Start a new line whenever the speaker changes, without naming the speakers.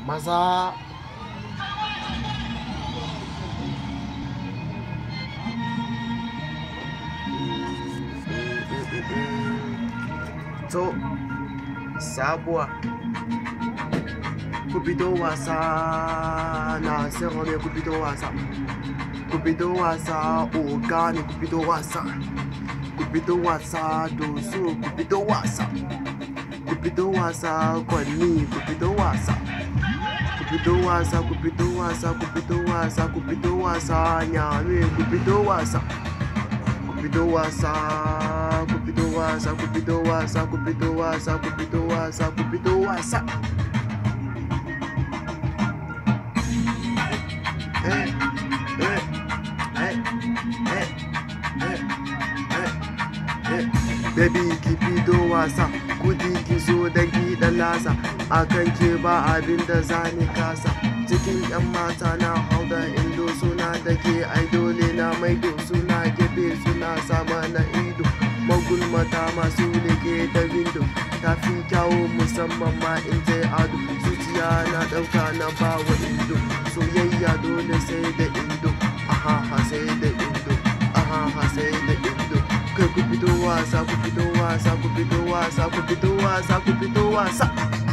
maza. To sabuwa ku fito wasa na sirri ku fito wasa ogani ku fito wasa doso ku fito wasa kwalli ku fito wasa nyame ku fito wasa Baby ki fito wasa kudi ki zo da gidan lasa akan ke ba abin da zani kasa cikin yan mata na hau da indo suna da ke ai dole na maido suna gefe suna sama na ido magulmata masu leke da windo ta fi kyawo musamman ma in je ado zuciya na ɗauka na bawa indo soyayya dole sai da indo sai da indo sai da indo kai ku fito wasa